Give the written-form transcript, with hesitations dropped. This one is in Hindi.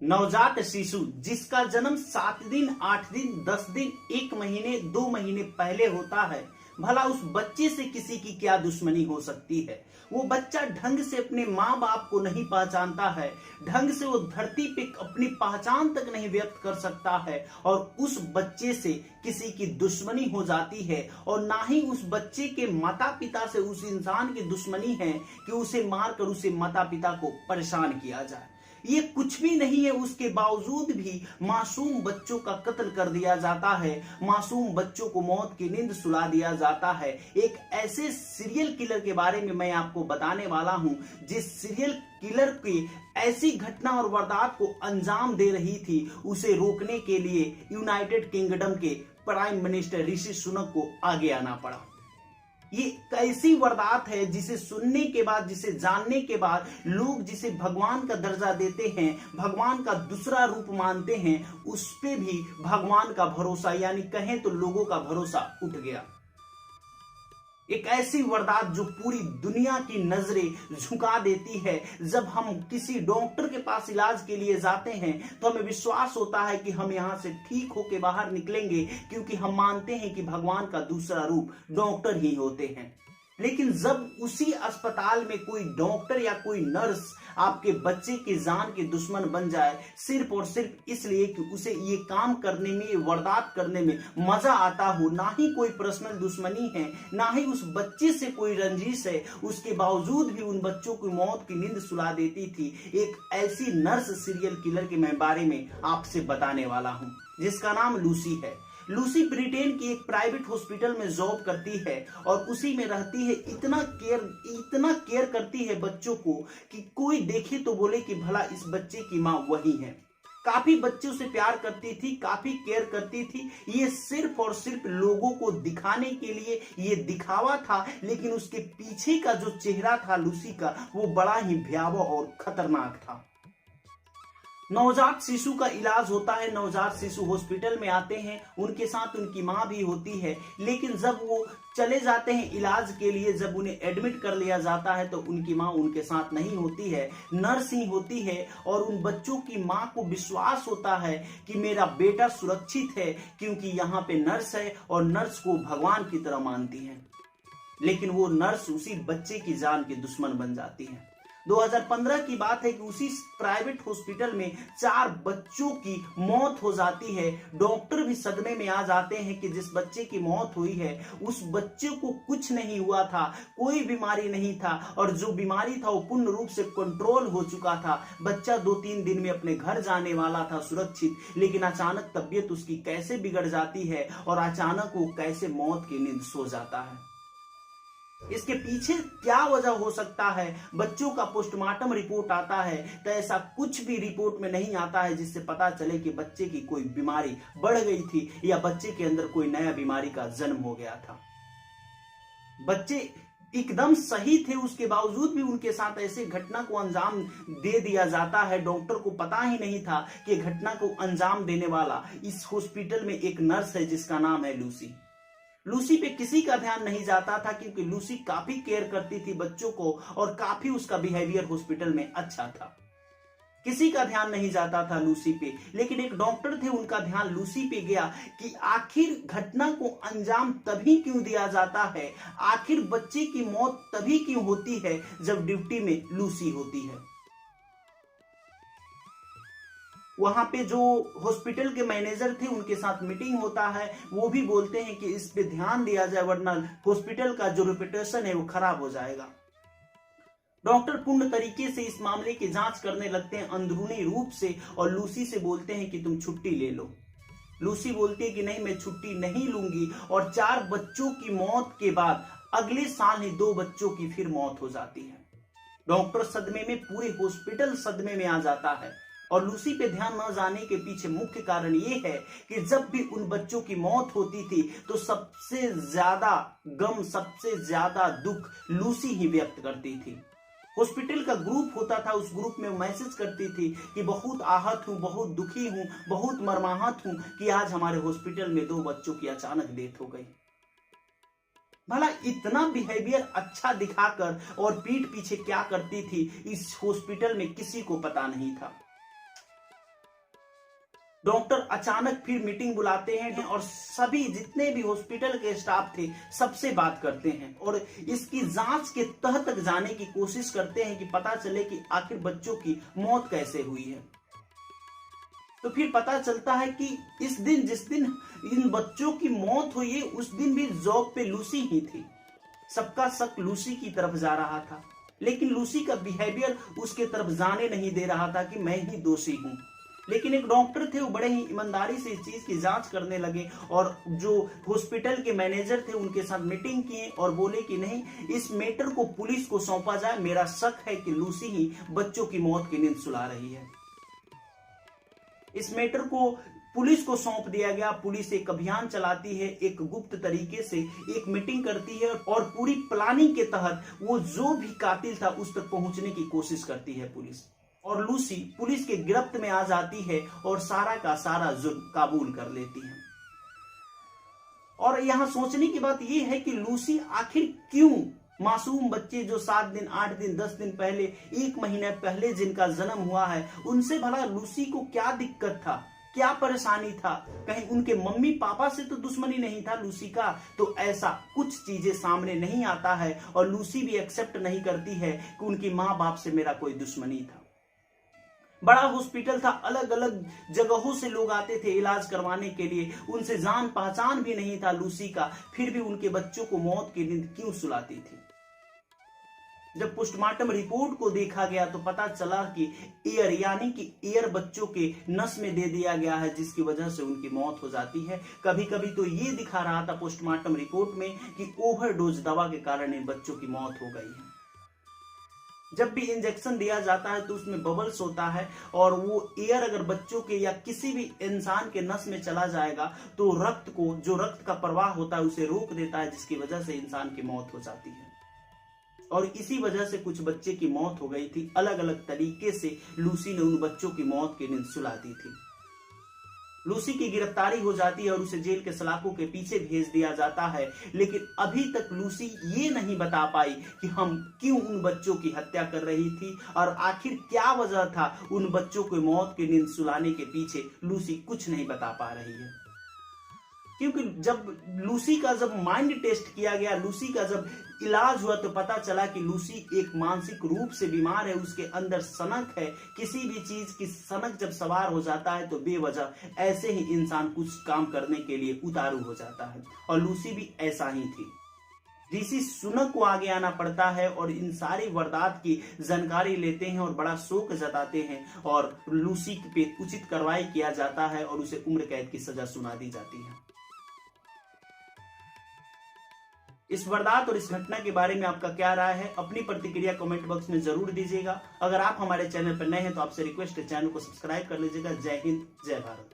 नवजात शिशु जिसका जन्म 7 दिन, 8 दिन, 10 दिन, 1 महीने, 2 महीने पहले होता है, भला उस बच्चे से किसी की क्या दुश्मनी हो सकती है। वो बच्चा ढंग से अपने माँ बाप को नहीं पहचानता है, ढंग से वो धरती पे अपनी पहचान तक नहीं व्यक्त कर सकता है, और उस बच्चे से किसी की दुश्मनी हो जाती है। और ना ही उस बच्चे के माता पिता से उस इंसान की दुश्मनी है कि उसे मारकर उसे माता पिता को परेशान किया जाए। ये कुछ भी नहीं है, उसके बावजूद भी मासूम बच्चों का कत्ल कर दिया जाता है, मासूम बच्चों को मौत की नींद सुला दिया जाता है। एक ऐसे सीरियल किलर के बारे में मैं आपको बताने वाला हूं, जिस सीरियल किलर की ऐसी घटना और वारदात को अंजाम दे रही थी, उसे रोकने के लिए यूनाइटेड किंगडम के प्राइम मिनिस्टर ऋषि सुनक को आगे आना पड़ा। ये कैसी वारदात है जिसे सुनने के बाद, जिसे जानने के बाद लोग जिसे भगवान का दर्जा देते हैं, भगवान का दूसरा रूप मानते हैं, उस पे भी भगवान का भरोसा, यानी कहें तो लोगों का भरोसा उठ गया। एक ऐसी वारदात जो पूरी दुनिया की नजरें झुका देती है। जब हम किसी डॉक्टर के पास इलाज के लिए जाते हैं तो हमें विश्वास होता है कि हम यहां से ठीक होकर बाहर निकलेंगे, क्योंकि हम मानते हैं कि भगवान का दूसरा रूप डॉक्टर ही होते हैं। लेकिन जब उसी अस्पताल में कोई डॉक्टर या कोई नर्स आपके बच्चे की जान के दुश्मन बन जाए, सिर्फ और सिर्फ इसलिए कि उसे ये काम करने में, ये वारदात करने में मजा आता हो, ना ही कोई पर्सनल दुश्मनी है, ना ही उस बच्चे से कोई रंजिश है, उसके बावजूद भी उन बच्चों की मौत की नींद सुला देती थी। एक ऐसी नर्स सीरियल किलर के मैं बारे में आपसे बताने वाला हूं, जिसका नाम लूसी है। लूसी ब्रिटेन की एक प्राइवेट हॉस्पिटल में जॉब करती है और उसी में रहती है। इतना केयर करती है बच्चों को कि कोई देखे तो बोले कि भला इस बच्चे की माँ वही है। काफी बच्चों से प्यार करती थी, काफी केयर करती थी। ये सिर्फ और सिर्फ लोगों को दिखाने के लिए ये दिखावा था, लेकिन उसके पीछे का जो चेहरा था लूसी का, वो बड़ा ही भयावह और खतरनाक था। नवजात शिशु का इलाज होता है, नवजात शिशु हॉस्पिटल में आते हैं, उनके साथ उनकी मां भी होती है। लेकिन जब वो चले जाते हैं इलाज के लिए, जब उन्हें एडमिट कर लिया जाता है, तो उनकी मां उनके साथ नहीं होती है, नर्स ही होती है। और उन बच्चों की मां को विश्वास होता है कि मेरा बेटा सुरक्षित है, क्योंकि यहाँ पे नर्स है और नर्स को भगवान की तरह मानती है। लेकिन वो नर्स उसी बच्चे की जान की दुश्मन बन जाती है। 2015 की बात है कि उसी प्राइवेट हॉस्पिटल में 4 बच्चों की मौत हो जाती है। डॉक्टर भी सदमे में आ जाते हैं कि जिस बच्चे की मौत हुई है उस बच्चे को कुछ नहीं हुआ था, कोई बीमारी नहीं था, और जो बीमारी था वो पूर्ण रूप से कंट्रोल हो चुका था। बच्चा 2-3 दिन में अपने घर जाने वाला था सुरक्षित, लेकिन अचानक तबीयत उसकी कैसे बिगड़ जाती है और अचानक वो कैसे मौत की नींद सो जाता है। इसके पीछे क्या वजह हो सकता है? बच्चों का पोस्टमार्टम रिपोर्ट आता है तो ऐसा कुछ भी रिपोर्ट में नहीं आता है जिससे पता चले कि बच्चे की कोई बीमारी बढ़ गई थी या बच्चे के अंदर कोई नया बीमारी का जन्म हो गया था। बच्चे एकदम सही थे, उसके बावजूद भी उनके साथ ऐसे घटना को अंजाम दे दिया जाता है। डॉक्टर को पता ही नहीं था कि घटना को अंजाम देने वाला इस हॉस्पिटल में एक नर्स है जिसका नाम है लूसी। लूसी पे किसी का ध्यान नहीं जाता था, क्योंकि लूसी काफी केयर करती थी बच्चों को और काफी उसका बिहेवियर हॉस्पिटल में अच्छा था। किसी का ध्यान नहीं जाता था लूसी पे। लेकिन एक डॉक्टर थे, उनका ध्यान लूसी पे गया कि आखिर घटना को अंजाम तभी क्यों दिया जाता है, आखिर बच्चे की मौत तभी क्यों होती है जब ड्यूटी में लूसी होती है। वहां पे जो हॉस्पिटल के मैनेजर थे उनके साथ मीटिंग होता है, वो भी बोलते हैं कि इस पे ध्यान दिया जाए वरना हॉस्पिटल का जो रेपुटेशन है वो खराब हो जाएगा। डॉक्टर पूर्ण तरीके से इस मामले की जांच करने लगते हैं अंदरूनी रूप से, और लूसी से बोलते हैं कि तुम छुट्टी ले लो। लूसी बोलती है कि नहीं, मैं छुट्टी नहीं लूंगी। और 4 बच्चों की मौत के बाद अगले साल ही 2 बच्चों की फिर मौत हो जाती है। डॉक्टर सदमे में, पूरे हॉस्पिटल सदमे में आ जाता है। और लूसी पे ध्यान न जाने के पीछे मुख्य कारण ये है कि जब भी उन बच्चों की मौत होती थी तो सबसे ज्यादा गम, सबसे ज्यादा दुख लूसी ही व्यक्त करती थी। हॉस्पिटल का ग्रुप होता था, उस ग्रुप में मैसेज करती थी कि बहुत आहत हूं, बहुत दुखी हूं, बहुत मर्माहत हूं कि आज हमारे हॉस्पिटल में 2 बच्चों की अचानक डेथ हो गई। भला इतना बिहेवियर अच्छा दिखाकर और पीठ पीछे क्या करती थी इस हॉस्पिटल में किसी को पता नहीं था। डॉक्टर अचानक फिर मीटिंग बुलाते हैं और सभी जितने भी हॉस्पिटल के स्टाफ थे सबसे बात करते हैं और इसकी जांच के तह तक जाने की कोशिश करते हैं कि पता चले कि आखिर बच्चों की मौत कैसे हुई है। तो फिर पता चलता है कि इस दिन जिस दिन इन बच्चों की मौत हुई है उस दिन भी जॉब पे लूसी ही थी। सबका शक लूसी की तरफ जा रहा था, लेकिन लूसी का बिहेवियर उसके तरफ जाने नहीं दे रहा था कि मैं ही दोषी हूं। लेकिन एक डॉक्टर थे, वो बड़े ही ईमानदारी से इस चीज की जांच करने लगे और जो हॉस्पिटल के मैनेजर थे उनके साथ मीटिंग किए और बोले कि नहीं, इस मैटर को पुलिस को सौंपा जाए। मेरा शक है कि लूसी ही बच्चों की मौत की नींद सुला रही है। इस मैटर को पुलिस को सौंप दिया गया। पुलिस एक अभियान चलाती है, एक गुप्त तरीके से एक मीटिंग करती है और पूरी प्लानिंग के तहत वो जो भी कातिल था उस तक पहुंचने की कोशिश करती है पुलिस। और लूसी पुलिस के गिरफ्त में आ जाती है और सारा का सारा जुर्म काबूल कर लेती है। और यहां सोचने की बात यह है कि लूसी आखिर क्यों मासूम बच्चे जो 7 दिन 8 दिन 10 दिन पहले, 1 महीने पहले जिनका जन्म हुआ है, उनसे भला लूसी को क्या दिक्कत था, क्या परेशानी था? कहीं उनके मम्मी पापा से तो दुश्मनी नहीं था लूसी का? तो ऐसा कुछ चीजें सामने नहीं आता है और लूसी भी एक्सेप्ट नहीं करती है कि उनकी माँ बाप से मेरा कोई दुश्मनी था। बड़ा हॉस्पिटल था, अलग अलग जगहों से लोग आते थे इलाज करवाने के लिए, उनसे जान पहचान भी नहीं था लूसी का, फिर भी उनके बच्चों को मौत की नींद क्यों सुलाती थी? जब पोस्टमार्टम रिपोर्ट को देखा गया तो पता चला कि एयर यानी कि एयर बच्चों के नस में दे दिया गया है, जिसकी वजह से उनकी मौत हो जाती है। कभी कभी तो ये दिखा रहा था पोस्टमार्टम रिपोर्ट में कि ओवरडोज दवा के कारण इन बच्चों की मौत हो गई है। जब भी इंजेक्शन दिया जाता है तो उसमें बबल्स होता है और वो एयर अगर बच्चों के या किसी भी इंसान के नस में चला जाएगा तो रक्त को, जो रक्त का प्रवाह होता है, उसे रोक देता है, जिसकी वजह से इंसान की मौत हो जाती है। और इसी वजह से कुछ बच्चे की मौत हो गई थी। अलग अलग तरीके से लूसी ने उन बच्चों की मौत की नींद सुला दी थी। लूसी की गिरफ्तारी हो जाती है और उसे जेल के सलाखों के पीछे भेज दिया जाता है, लेकिन अभी तक लूसी ये नहीं बता पाई कि हम क्यों उन बच्चों की हत्या कर रही थी और आखिर क्या वजह था उन बच्चों को मौत की नींद सुलाने के पीछे। लूसी कुछ नहीं बता पा रही है, क्योंकि जब लूसी का माइंड टेस्ट किया गया, लूसी का जब इलाज हुआ तो पता चला कि लूसी एक मानसिक रूप से बीमार है, उसके अंदर सनक है। किसी भी चीज की सनक जब सवार हो जाता है तो बेवजह ऐसे ही इंसान कुछ काम करने के लिए उतारू हो जाता है, और लूसी भी ऐसा ही थी। ऋषि सुनक को आगे आना पड़ता है और इन सारी वारदात की जानकारी लेते हैं और बड़ा शोक जताते हैं और लूसी पे उचित कार्रवाई किया जाता है और उसे उम्र कैद की सजा सुना दी जाती है। इस वारदात और इस घटना के बारे में आपका क्या राय है? अपनी प्रतिक्रिया कमेंट बॉक्स में जरूर दीजिएगा। अगर आप हमारे चैनल पर नए हैं तो आपसे रिक्वेस्ट है, चैनल को सब्सक्राइब कर लीजिएगा। जय हिंद, जय भारत।